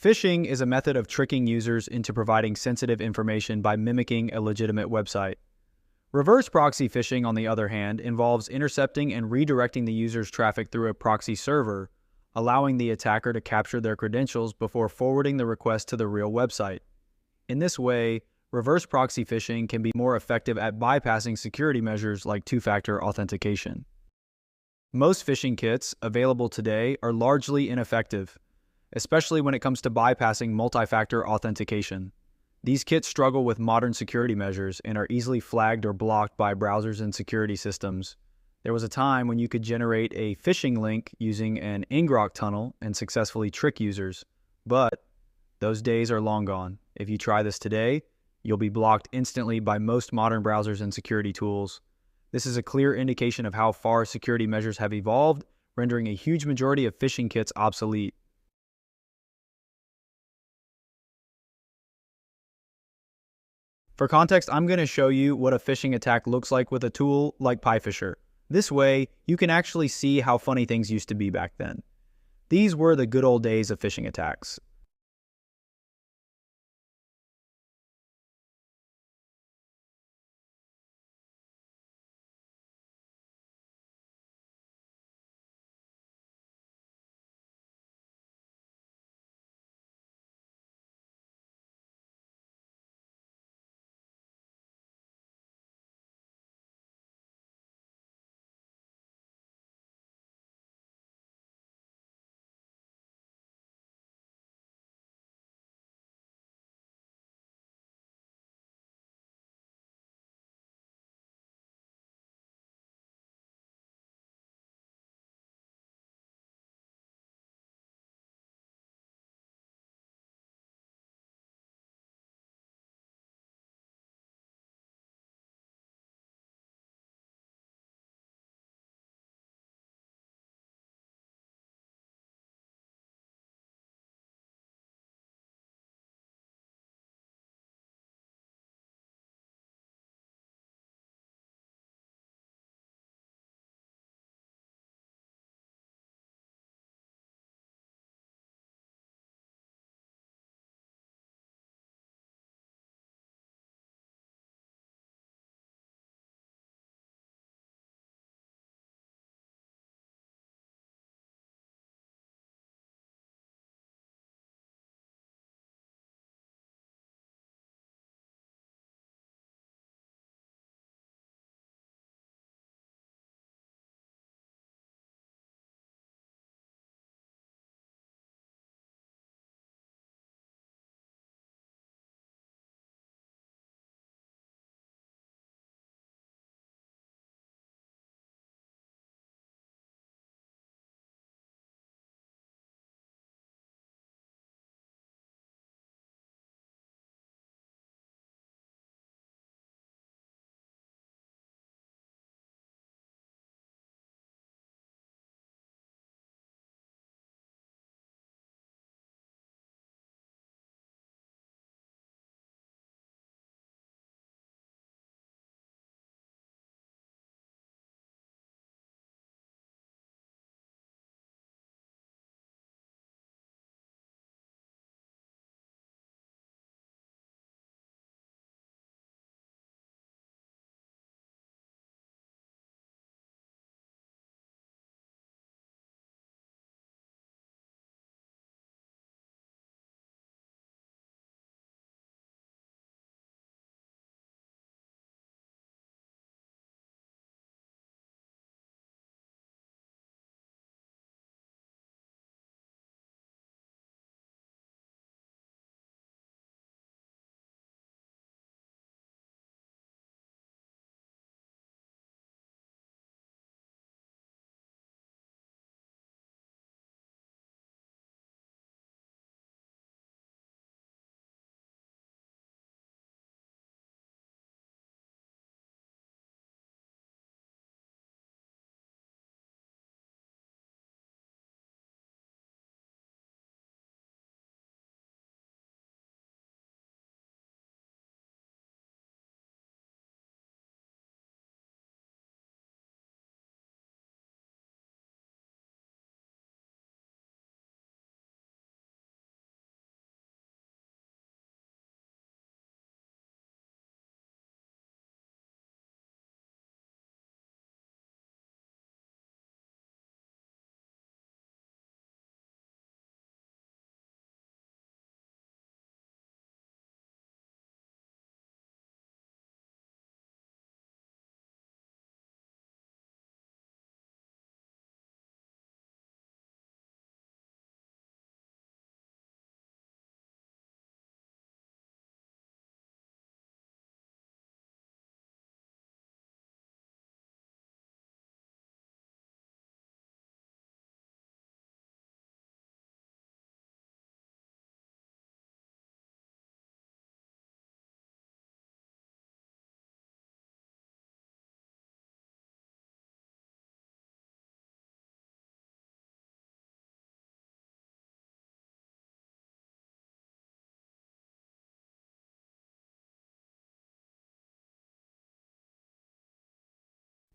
Phishing is a method of tricking users into providing sensitive information by mimicking a legitimate website. Reverse proxy phishing, on the other hand, involves intercepting and redirecting the user's traffic through a proxy server, allowing the attacker to capture their credentials before forwarding the request to the real website. In this way, reverse proxy phishing can be more effective at bypassing security measures like two-factor authentication. Most phishing kits available today are largely ineffective, especially when it comes to bypassing multi-factor authentication. These kits struggle with modern security measures and are easily flagged or blocked by browsers and security systems. There was a time when you could generate a phishing link using an ingrok tunnel and successfully trick users, but those days are long gone. If you try this today, you'll be blocked instantly by most modern browsers and security tools. This is a clear indication of how far security measures have evolved, rendering a huge majority of phishing kits obsolete. For context, I'm going to show you what a phishing attack looks like with a tool like PyPhisher. This way, you can actually see how funny things used to be back then. These were the good old days of phishing attacks.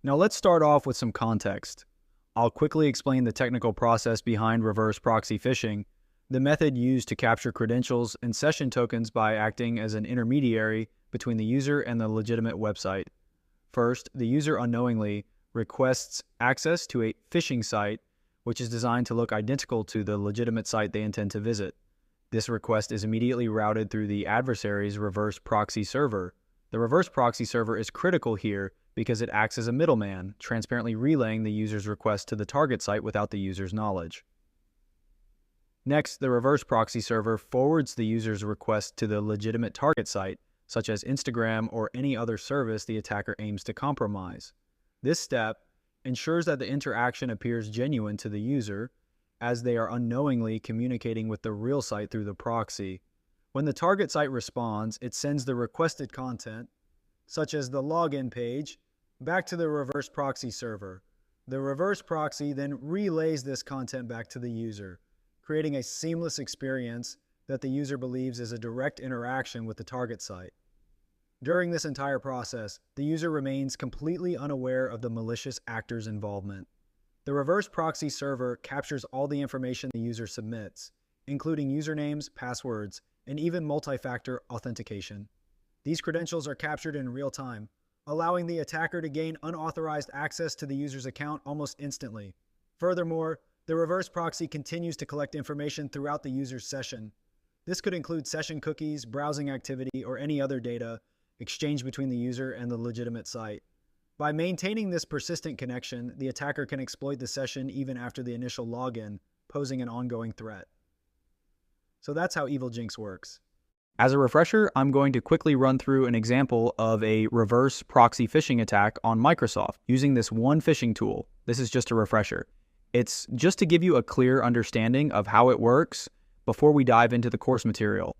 Now let's start off with some context. I'll quickly explain the technical process behind reverse proxy phishing, the method used to capture credentials and session tokens by acting as an intermediary between the user and the legitimate website. First, the user unknowingly requests access to a phishing site, which is designed to look identical to the legitimate site they intend to visit. This request is immediately routed through the adversary's reverse proxy server. The reverse proxy server is critical here because it acts as a middleman, transparently relaying the user's request to the target site without the user's knowledge. Next, the reverse proxy server forwards the user's request to the legitimate target site, such as Instagram or any other service the attacker aims to compromise. This step ensures that the interaction appears genuine to the user, as they are unknowingly communicating with the real site through the proxy. When the target site responds, it sends the requested content, such as the login page, back to the reverse proxy server. The reverse proxy then relays this content back to the user, creating a seamless experience that the user believes is a direct interaction with the target site. During this entire process, the user remains completely unaware of the malicious actor's involvement. The reverse proxy server captures all the information the user submits, including usernames, passwords, and even multi-factor authentication. These credentials are captured in real time, allowing the attacker to gain unauthorized access to the user's account almost instantly. Furthermore, the reverse proxy continues to collect information throughout the user's session. This could include session cookies, browsing activity, or any other data exchanged between the user and the legitimate site. By maintaining this persistent connection, the attacker can exploit the session even after the initial login, posing an ongoing threat. So that's how Evil Jinx works. As a refresher, I'm going to quickly run through an example of a reverse proxy phishing attack on Microsoft using this one phishing tool. This is just a refresher. It's just to give you a clear understanding of how it works before we dive into the course material.